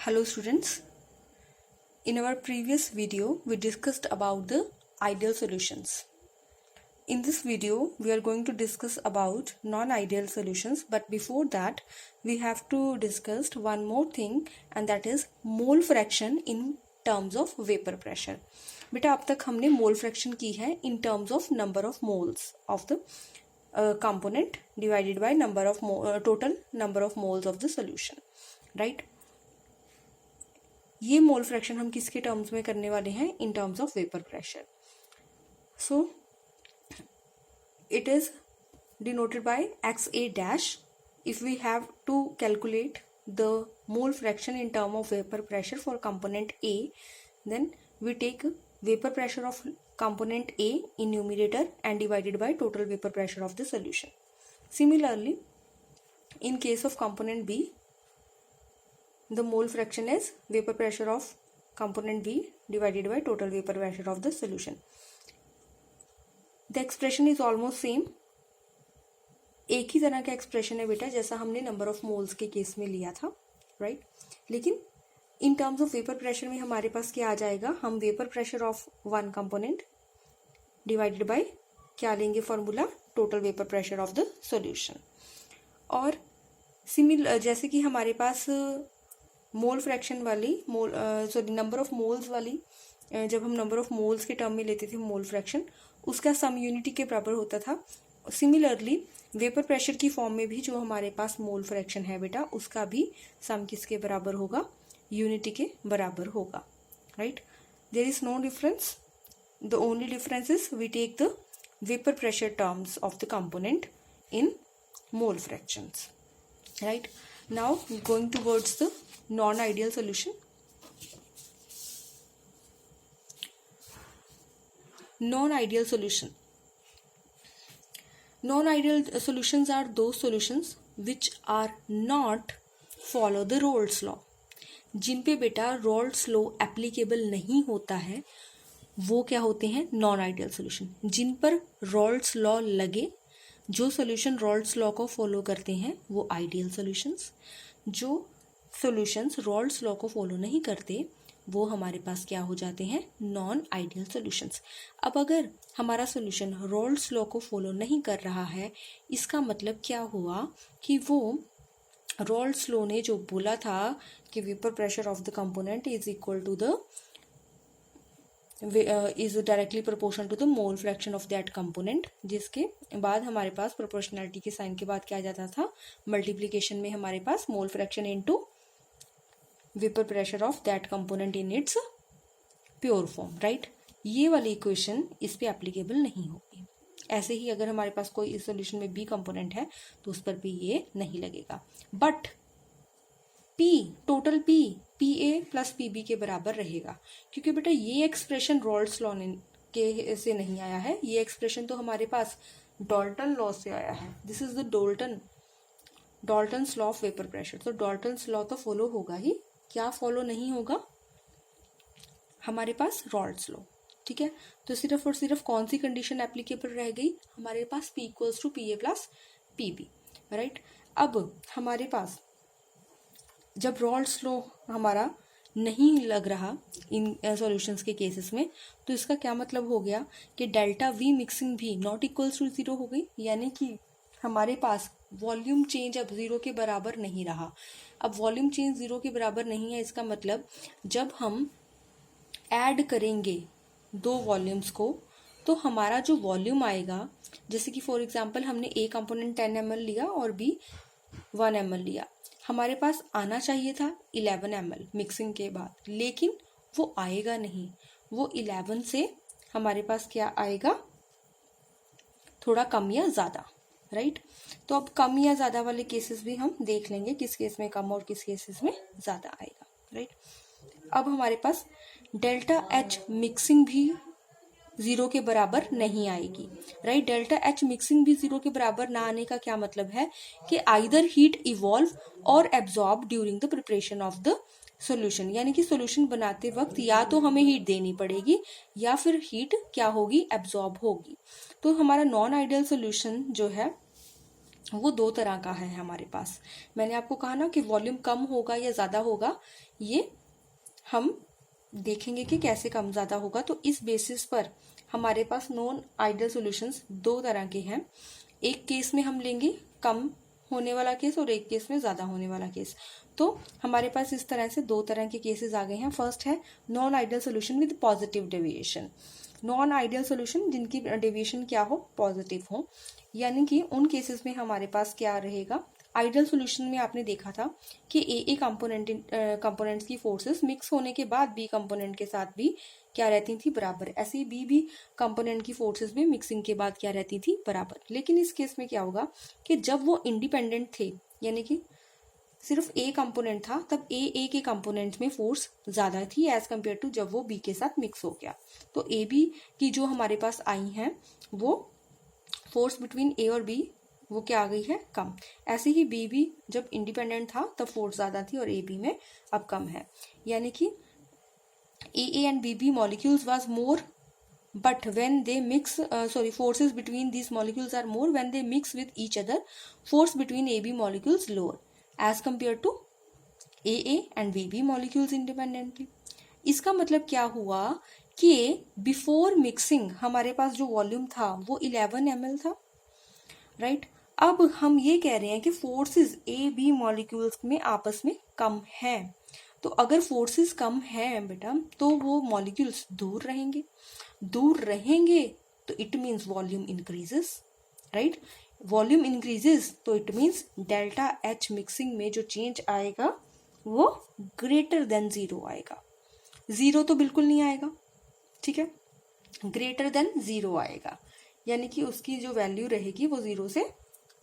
Hello students, in our previous video we discussed about the ideal solutions. In this video we are going to discuss about non-ideal solutions, but before that we have to discuss one more thing, and that is mole fraction in terms of vapor pressure. बेटा अब तक हमने mole fraction की है in terms of number of moles of the component divided by total number of moles of the solution, right? ये mole fraction हम किसके terms में करने वाले हैं? In terms of vapour pressure. So it is denoted by XA dash. If we have to calculate the mole fraction in term of vapor pressure for component A, then we take vapor pressure of component A in numerator and divided by total vapor pressure of the solution. Similarly, in case of component B, the mole fraction is vapor pressure of component B divided by total vapor pressure of the solution. The expression is almost same. एक ही तरह का expression है बेटा जैसा हमने number of moles के case में लिया था, राइट? लेकिन in terms of vapour pressure में हमारे पास क्या आ जाएगा? हम vapour pressure of one component divided by क्या लेंगे formula? Total vapour pressure of the solution. और जैसे कि हमारे पास मोल फ्रैक्शन वाली नंबर ऑफ मोल्स वाली, जब हम नंबर ऑफ मोल्स के टर्म में लेते थे मोल फ्रैक्शन, उसका सम यूनिटी के बराबर होता था. सिमिलरली वेपर प्रेशर की फॉर्म में भी जो हमारे पास मोल फ्रैक्शन है बेटा, उसका भी सम किसके बराबर होगा? यूनिटी के बराबर होगा, right? There is no difference. The only difference is we take the vapour pressure terms of the component in mole fractions, right? Now going towards the non-ideal solution. Non-ideal solution. Non-ideal solutions are those solutions which are not follow the Rolle's law. जिन पे बेटा Rolle's law applicable नहीं होता है वो क्या होते हैं? non-ideal solution. जिन पर Rolle's law लगे, जो solution Rolle's law को follow करते हैं वो ideal solutions. जो सॉल्यूशंस रॉल्स लॉ को फॉलो नहीं करते वो हमारे पास क्या हो जाते हैं? Non ideal solutions. अब अगर हमारा सॉल्यूशन रॉल्स लॉ को फॉलो नहीं कर रहा है, इसका मतलब क्या हुआ कि वो रॉल्स लॉ ने जो बोला था कि vapour pressure of the component is equal to the is directly proportional to the mole fraction of that component, जिसके बाद हमारे पास प्रोपोर्शनलिटी के साइन के बाद क्या आ जाता था? मल्टीप्लीकेशन में हमारे पास mole fraction into vapour pressure of that component in its pure form, right? ये वाली इक्वेशन इस पे एप्लीकेबल नहीं होगी. ऐसे ही अगर हमारे पास कोई इस सॉल्यूशन में बी कंपोनेंट है तो उस पर भी ये नहीं लगेगा. But P, total P A plus P B के बराबर रहेगा, क्योंकि बेटा ये एक्सप्रेशन रॉल्स लॉ के से नहीं आया है. ये एक्सप्रेशन तो हमारे पास डाल्टन लॉ से आया है. This is the Dalton's law of vapour pressure. तो डाल्टन्स लॉ तो फॉलो होगा ही. क्या फॉलो नहीं होगा? हमारे पास रॉल्स लॉ, ठीक है? तो सिर्फ और सिर्फ कौन सी कंडीशन एप्लीकेबल रह गई? हमारे पास P equals to P A plus P B, right? अब हमारे पास जब रॉल्स लॉ हमारा नहीं लग रहा इन सॉल्यूशंस के केसेस में, तो इसका क्या मतलब हो गया कि डेल्टा वी मिक्सिंग भी नॉट इक्वल्स टू जीरो हो गई. यानी कि हमारे पास वॉल्यूम चेंज अब जीरो के बराबर नहीं रहा. अब वॉल्यूम चेंज जीरो के बराबर नहीं है, इसका मतलब जब हम ऐड करेंगे दो वॉल्यूम्स को तो हमारा जो वॉल्यूम आएगा, जैसे कि फॉर एग्जांपल हमने ए कंपोनेंट 10 ml लिया और बी 1 ml लिया, हमारे पास आना चाहिए था 11 ml मिक्सिंग के बाद, लेकिन वो आएगा नहीं. वो 11 से हमारे पास क्या आएगा? थोड़ा कम या ज़्यादा, राइट? तो अब कम या ज़्यादा वाले केसेस भी हम देख लेंगे, किस केस में कम और किस केसेस में ज़्यादा आएगा, राइट? अब हमारे पास डेल्टा एच मिक्सिंग भी जीरो के बराबर नहीं आएगी, राइट? डेल्टा एच मिक्सिंग भी जीरो के बराबर ना आने का क्या मतलब है कि आइदर हीट इवॉल्व और absorb during the preparation of the solution. यानी कि सॉल्यूशन बनाते वक्त या तो हमें हीट देनी पड़ेगी या फिर हीट क्या होगी? एब्जॉर्ब होगी. तो हमारा नॉन आइडियल सॉल्यूशन जो है वो दो तरह का है हमारे पास। मैंने आपको कहा ना कि वॉल्यूम कम होगा या ज़्यादा होगा, ये हम देखेंगे कि कैसे कम ज़्यादा होगा। तो इस बेसिस पर हमारे पास नॉन आइडियल सॉल्यूशंस दो तरह के हैं। एक केस में हम लेंगे कम होने वाला केस और एक केस में ज़्यादा होने वाला केस। तो हमारे पास इस तरह से दो तरह के केसेस आ गए हैं। फर्स्ट है non ideal solution with positive deviation. Non ideal solution जिनकी डेविएशन क्या हो, पॉजिटिव हो, यानी कि उन केसेस में हमारे पास क्या रहेगा। आइडियल सोल्यूशन में आपने देखा था कि ए कंपोनेंट्स की फोर्सेस मिक्स होने के बाद बी कंपोनेंट के साथ भी क्या रहती थी, बराबर। ऐसे ही बी कंपोनेंट की फोर्सेस भी मिक्सिंग के बाद क्या रहती थी, बराबर। लेकिन इस केस में क्या होगा कि जब वो इंडिपेंडेंट थे, यानी कि सिर्फ ए कंपोनेंट था, तब ए के कंपोनेंट में फोर्स ज्यादा थी एज कम्पेयर टू जब वो बी के साथ मिक्स हो गया। तो ए बी की जो हमारे पास आई हैं वो फोर्स बिटवीन ए और बी वो क्या आ गई है, कम। ऐसे ही बी भी जब इंडिपेंडेंट था तब फोर्स ज्यादा थी और ए बी में अब कम है। यानी कि A and B molecules was more but when they mix forces between these molecules are more when they mix with each other. Force between AB molecules lower as compared to AA and BB molecules independently. इसका मतलब क्या हुआ कि before mixing हमारे पास जो volume था वो 11 ml था, राइट। अब हम ये कह रहे हैं कि फोर्सेस ए बी मॉलिक्यूल्स में आपस में कम है। तो अगर फोर्सेस कम है बेटा तो वो मॉलिक्यूल्स दूर रहेंगे, दूर रहेंगे तो it means volume increases, right. Volume increases तो it means delta H mixing में जो चेंज आएगा वो ग्रेटर देन 0 आएगा। 0 तो बिल्कुल नहीं आएगा, ठीक है, ग्रेटर देन 0 आएगा, यानी कि उसकी जो वैल्यू रहेगी वो 0 से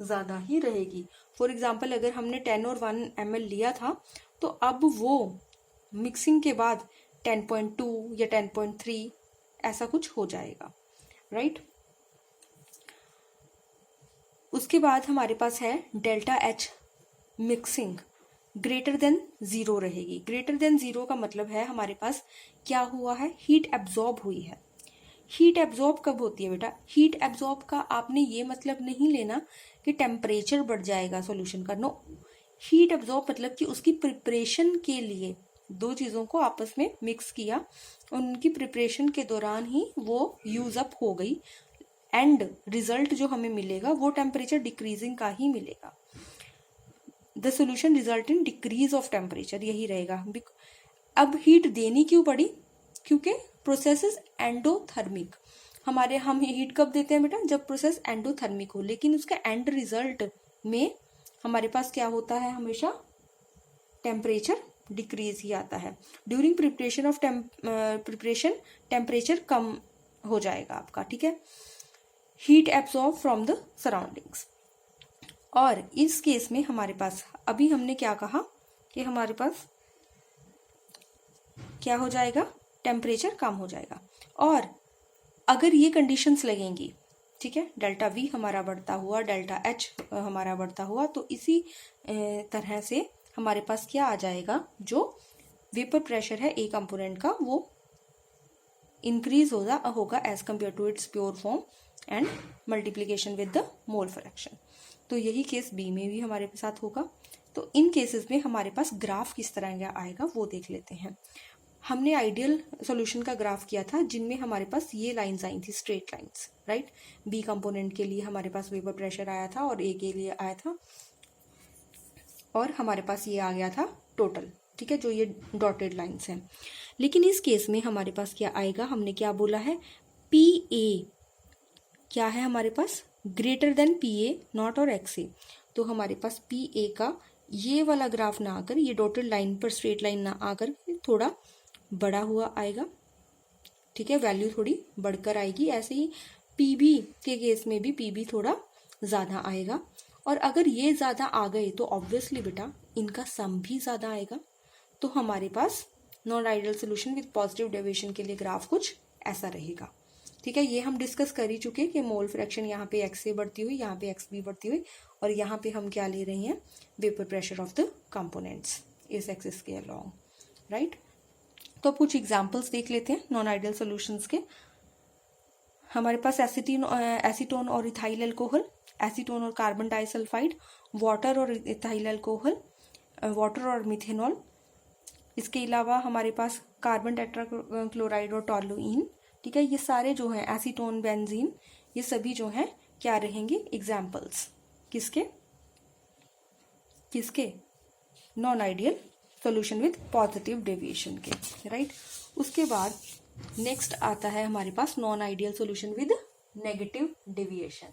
ज्यादा ही रहेगी। फॉर एग्जाम्पल अगर हमने 10 और 1 ml लिया था तो अब वो मिक्सिंग के बाद 10.2 या 10.3 ऐसा कुछ हो जाएगा, राइट। उसके बाद हमारे पास है delta H mixing greater than 0 रहेगी। ग्रेटर देन 0 का मतलब है हमारे पास क्या हुआ है, हीट एब्जॉर्ब हुई है। हीट एब्जॉर्ब कब होती है बेटा, हीट एब्जॉर्ब का आपने ये मतलब नहीं लेना कि टेम्परेचर बढ़ जाएगा सॉल्यूशन का, नो। हीट एब्जॉर्ब मतलब कि उसकी प्रिपरेशन के लिए दो चीजों को आपस में मिक्स किया और उनकी प्रिपरेशन के दौरान ही वो यूज अप हो गई, एंड रिजल्ट जो हमें मिलेगा वो टेम्परेचर डिक्रीजिंग का ही मिलेगा। The solution result in decrease of temperature, यही रहेगा। अब हीट देनी क्यों पड़ी, क्योंकि प्रोसेस इज एंडोथर्मिक। हम हीट कब देते हैं बेटा, जब प्रोसेस एंडोथर्मिक हो, लेकिन उसके एंड रिजल्ट में हमारे पास क्या होता है, हमेशा टेम्परेचर डिक्रीज ही आता है। During preparation of preparation temperature कम हो जाएगा आपका, ठीक है। Heat absorb from the surroundings. और इस केस में हमारे पास अभी हमने क्या कहा कि हमारे पास क्या हो जाएगा, टेम्परेचर कम हो जाएगा। और अगर ये कंडीशंस लगेंगी, ठीक है, डेल्टा वी हमारा बढ़ता हुआ, डेल्टा एच हमारा बढ़ता हुआ, तो इसी तरह से हमारे पास क्या आ जाएगा, जो वेपर प्रेशर है ए कंपोनेंट का वो इंक्रीज होगा as compare to its pure form and multiplication with the mole fraction. तो यही केस बी में भी हमारे साथ होगा। तो इन केसेस में हमारे पास ग्राफ किस तरह का आएगा वो देख लेते हैं। हमने आइडियल सॉल्यूशन का ग्राफ किया था जिनमें हमारे पास ये लाइंस आई थी, straight lines, right. B component के लिए हमारे पास वेपर प्रेशर आया था और ए के लिए आया था, और हमारे पास ये आ गया था टोटल, ठीक है, जो ये डॉटेड लाइंस हैं। लेकिन इस केस में हमारे पास क्या आएगा, हमने क्या बोला है, पी ए क्या है हमारे पास, greater than P A not और एक्स ए। तो हमारे पास पी ए का ये वाला ग्राफ ना आकर, ये डॉटेड लाइन पर स्ट्रेट लाइन ना आकर थोड़ा बड़ा हुआ आएगा, ठीक है, वैल्यू थोड़ी बढ़कर आएगी। ऐसे ही पीबी के केस में भी पीबी थोड़ा ज्यादा आएगा। और अगर ये ज्यादा आ गए तो ऑब्वियसली बेटा इनका सम भी ज्यादा आएगा। तो हमारे पास non ideal solution with positive deviation के लिए ग्राफ कुछ ऐसा रहेगा, ठीक है। ये हम डिस्कस कर ही चुके कि मोल फ्रैक्शन यहाँ पे एक्स से बढ़ती हुई, यहाँ पे एक्स बी बढ़ती हुई, और यहाँ पे हम क्या ले रहे हैं, vapour pressure of the components इस एक्सिस के अलोंग, राइट। तो कुछ एग्जांपल्स देख लेते हैं नॉन आइडियल सॉल्यूशंस के। हमारे पास एसीटोन और इथाइल अल्कोहल एसीटोन और कार्बन डाइसल्फाइड, वाटर और इथाइल अल्कोहल, वाटर और मिथेनॉल। इसके अलावा हमारे पास कार्बन टेट्राक्लोराइड और टॉलुइन। ठीक है, ये सारे जो हैं एसीटोन, बेंजीन, ये सभी जो हैं क्या रहेंगे, एग्जाम्पल्स किसके किसके non ideal solution with positive deviation के, राइट। उसके बाद नेक्स्ट आता है हमारे पास non ideal solution with negative deviation.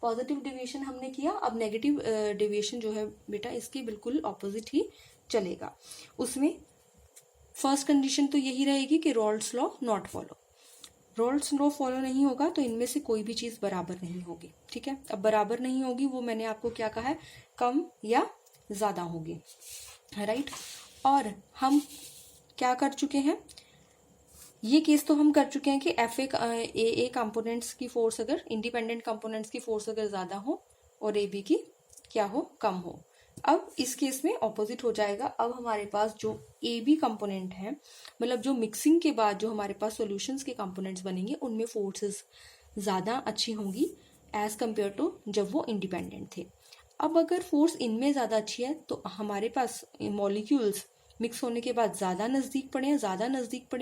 Positive deviation हमने किया, अब नेगेटिव डेविएशन जो है बेटा इसकी बिल्कुल ऑपोजिट ही चलेगा। उसमें फर्स्ट कंडीशन तो यही रहेगी कि Rawls law not follow. Rawls law follow नहीं होगा तो इनमें से कोई भी चीज बराबर नहीं होगी। ठीक है, अब बराबर नहीं होगी वो मैंने आपको क्या कहा है, कम या ज्यादा होगी, राइट। और हम क्या कर चुके हैं, ये केस तो हम कर चुके हैं कि एफ ए कंपोनेंट्स की फोर्स अगर इंडिपेंडेंट कंपोनेंट्स की फोर्स अगर ज्यादा हो और ए बी की क्या हो, कम हो। अब इस केस में ऑपोजिट हो जाएगा। अब हमारे पास जो ए बी कंपोनेंट है, मतलब जो मिक्सिंग के बाद जो हमारे पास सॉल्यूशंस के कंपोनेंट्स बनेंगे उनमें फोर्सेस ज्यादा अच्छी होंगी एज कंपेयर टू जब वो इंडिपेंडेंट थे। अब अगर फोर्स इनमें ज्यादा अच्छी है तो हमारे पास मॉलिक्यूल्स मिक्स होने के बाद ज्यादा नजदीक पड़े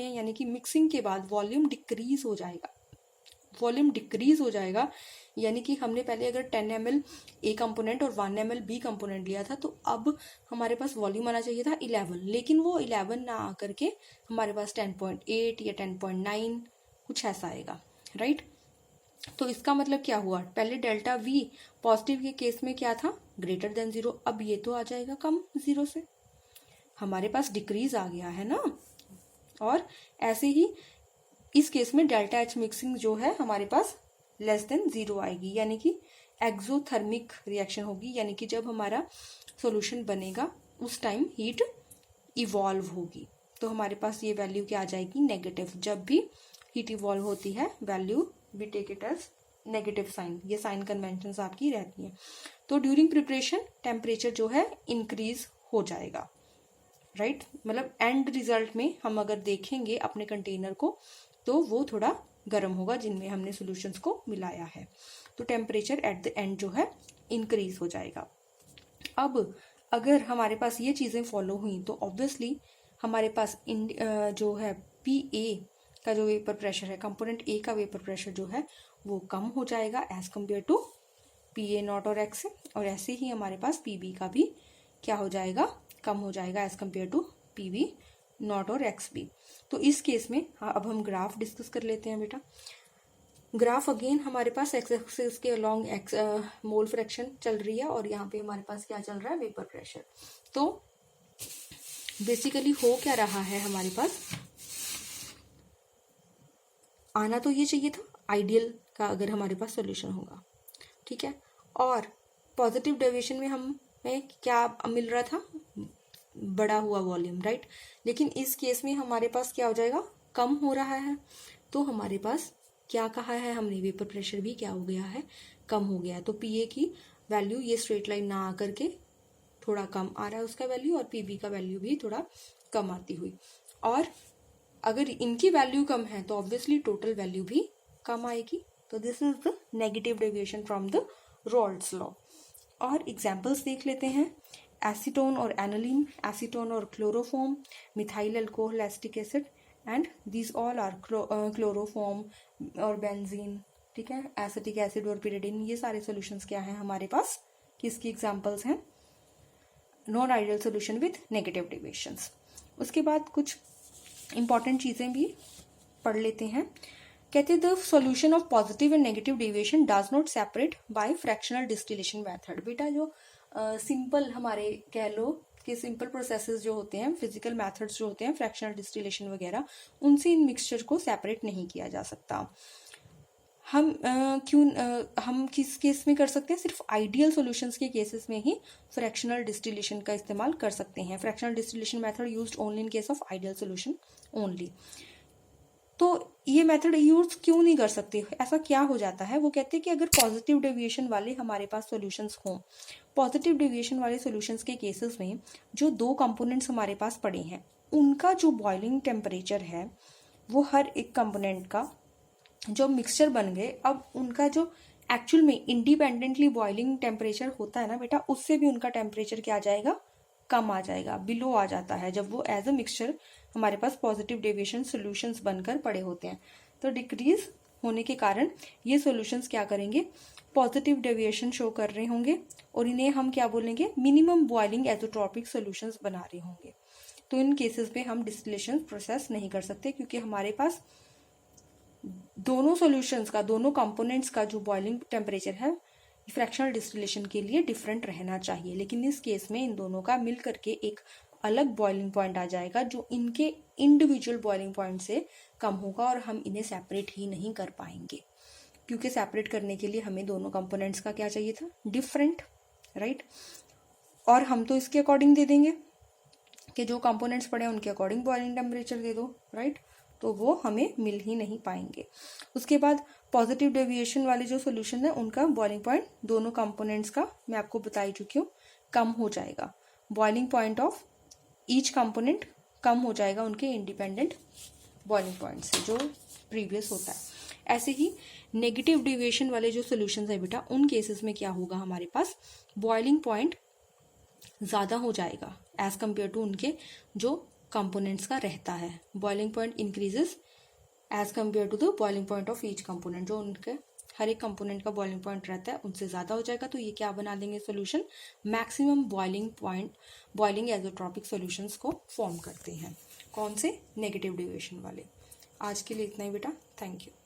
हैं, यानी कि मिक्सिंग के बाद वॉल्यूम डिक्रीज हो जाएगा। यानी कि हमने पहले अगर 10 ml ए कंपोनेंट और 1 ml बी कंपोनेंट लिया था, तो अब हमारे पास वॉल्यूम आना चाहिए था 11, लेकिन वो 11 ना आकर के हमारे पास 10.8 या 10.9 कुछ ऐसा आएगा, राइट। तो इसका मतलब क्या हुआ, पहले डेल्टा वी पॉजिटिव के केस में क्या था, ग्रेटर देन 0, अब ये तो आ जाएगा कम 0 से, हमारे पास डिक्रीज आ गया है ना। और ऐसे ही इस केस में डेल्टा एच मिक्सिंग जो है हमारे पास लेस देन 0 आएगी, यानी कि एक्सोथर्मिक रिएक्शन होगी, यानी कि जब हमारा सॉल्यूशन बनेगा उस टाइम हीट इवॉल्व होगी, तो हमारे पास ये वैल्यू क्या आ जाएगी, नेगेटिव। जब भी हीट इवॉल्व होती है value we take it as negative sign, ये साइन कन्वेंशंस आपकी रहती हैं। तो ड्यूरिंग प्रिपरेशन टेम्परेचर जो है इंक्रीज हो जाएगा, राइट। मतलब एंड रिजल्ट में हम अगर देखेंगे अपने कंटेनर को तो वो थोड़ा गर्म होगा जिनमें हमने सॉल्यूशंस को मिलाया है, तो टेम्परेचर एट द एंड जो है इंक्रीज हो जाएगा। अब अगर हमारे पास ये चीजें फॉलो हुई तो ऑब्वियसली हमारे पास जो है पी ए का जो वेपर प्रेशर है, कंपोनेंट ए का वेपर प्रेशर जो है वो कम हो जाएगा as compare to P A not और एक्स, और ऐसे ही हमारे पास पी बी का भी क्या हो जाएगा, कम हो जाएगा as compare to P B naught और एक्स बी। तो इस केस में अब हम ग्राफ डिस्कस कर लेते हैं बेटा। ग्राफ अगेन हमारे पास एक्स एक्सिस के अलोंग मोल फ्रैक्शन चल रही है और यहाँ पे हमारे पास क्या चल रहा है, वेपर प्रेशर। तो बेसिकली हो क्या रहा है, हमारे पास आना तो ये चाहिए था आइडियल का अगर हमारे पास सॉल्यूशन होगा, ठीक है। और पॉजिटिव डेविएशन में हमें क्या मिल रहा था, बड़ा हुआ वॉल्यूम, राइट। लेकिन इस केस में हमारे पास क्या हो जाएगा, कम हो रहा है। तो हमारे पास क्या कहा है हमने, वेपर प्रेशर भी क्या हो गया है, कम हो गया है। तो पीए की वैल्यू ये स्ट्रेट लाइन ना आकर के थोड़ा कम आ रहा है उसका वैल्यू, और पीबी का वैल्यू भी थोड़ा कम आती हुई। और अगर इनकी वैल्यू कम है तो ऑब्वियसली टोटल वैल्यू भी कम आएगी। तो this is the negative deviation from the Raoult's law. और एग्जाम्पल्स देख लेते हैं, एसीटोन और एनालिन, एसीटोन और chloroform, methyl alcohol acetic acid, and these all are chloroform और बेंजीन, ठीक है, एसिटिक एसिड और पिरिडिन, ये सारे सॉल्यूशंस क्या हैं हमारे पास, किसकी एग्जाम्पल्स हैं, non ideal solution with negative deviations. उसके बाद कुछ इंपॉर्टेंट चीजें भी पढ़ लेते हैं। कहते हैं the solution of positive and negative deviation does not separate by fractional distillation method. बेटा जो सिंपल हमारे कह लो कि सिंपल प्रोसेसेस जो होते हैं, फिजिकल मेथड्स जो होते हैं, फ्रैक्शनल डिस्टिलेशन वगैरह, उनसे इन मिक्सचर को सेपरेट नहीं किया जा सकता। हम किस केस में कर सकते हैं, सिर्फ आइडियल सॉल्यूशंस के केसेस में ही फ्रैक्शनल डिस्टिलेशन का इस्तेमाल कर सकते हैं। Fractional distillation method used only in case of ideal solution only. तो ये मेथड यूज क्यों नहीं कर सकते, ऐसा क्या हो जाता है, वो कहते हैं कि अगर पॉजिटिव डेविएशन वाले हमारे पास सॉल्यूशंस हों, पॉजिटिव डेविएशन वाले सॉल्यूशंस के केसेस में जो दो कंपोनेंट्स हमारे पास पड़े हैं उनका जो बॉइलिंग टेम्परेचर है वो हर एक कंपोनेंट का जो मिक्सचर बन गए, अब उनका जो एक्चुअल में इंडिपेंडेंटली बॉइलिंग टेम्परेचर होता है ना बेटा, उससे भी उनका टेम्परेचर क्या आ जाएगा, कम आ जाएगा, बिलो आ जाता है, जब वो एज अ मिक्सचर हमारे पास पॉजिटिव डेविएशन सोल्यूशंस बनकर पड़े होते हैं। तो डिक्रीज होने के कारण ये सोल्यूशंस क्या करेंगे, पॉजिटिव डेविएशन शो कर रहे होंगे और इन्हें हम क्या बोलेंगे, मिनिमम बॉइलिंग एजोट्रॉपिक सोल्यूशंस बना रहे होंगे। तो इन केसेस पे हम डिस्टिलेशन प्रोसेस नहीं कर सकते, क्योंकि हमारे पास दोनों सॉल्यूशंस का, दोनों कंपोनेंट्स का जो बॉइलिंग टेम्परेचर है फ्रैक्शनल डिस्टिलेशन के लिए डिफरेंट रहना चाहिए। लेकिन इस केस में इन दोनों का मिल करके एक अलग बॉइलिंग पॉइंट आ जाएगा जो इनके इंडिविजुअल बॉइलिंग पॉइंट से कम होगा, और हम इन्हें सेपरेट ही नहीं कर पाएंगे, क्योंकि सेपरेट करने के लिए हमें दोनों कंपोनेंट्स का क्या चाहिए था, डिफरेंट, राइट। और हम तो इसके अकॉर्डिंग दे देंगे कि जो कंपोनेंट्स पड़े हैं उनके अकॉर्डिंग बॉइलिंग टेम्परेचर दे दो, राइट, तो वो हमें मिल ही नहीं पाएंगे। उसके बाद पॉजिटिव डेविएशन वाले जो सोल्यूशन है उनका बॉइलिंग पॉइंट दोनों कंपोनेंट्स का मैं आपको बता ही चुकी हूँ, कम हो जाएगा, boiling point of each component कम हो जाएगा उनके इंडिपेंडेंट बॉइलिंग पॉइंट से जो प्रीवियस होता है। ऐसे ही नेगेटिव डेविएशन वाले जो सोल्यूशन है बेटा, उन केसेस में क्या होगा, हमारे पास बॉइलिंग पॉइंट ज़्यादा हो जाएगा एज कम्पेयर टू उनके जो कंपोनेंट्स का रहता है। Boiling point increases as compare to the boiling point of each component, जो उनके हर एक कंपोनेंट का बॉइलिंग पॉइंट रहता है उनसे ज़्यादा हो जाएगा। तो ये क्या बना देंगे solution, maximum boiling point, boiling azeotropic solutions को फॉर्म करते हैं। कौन से, नेगेटिव डेविएशन वाले। आज के लिए इतना ही बेटा, थैंक यू।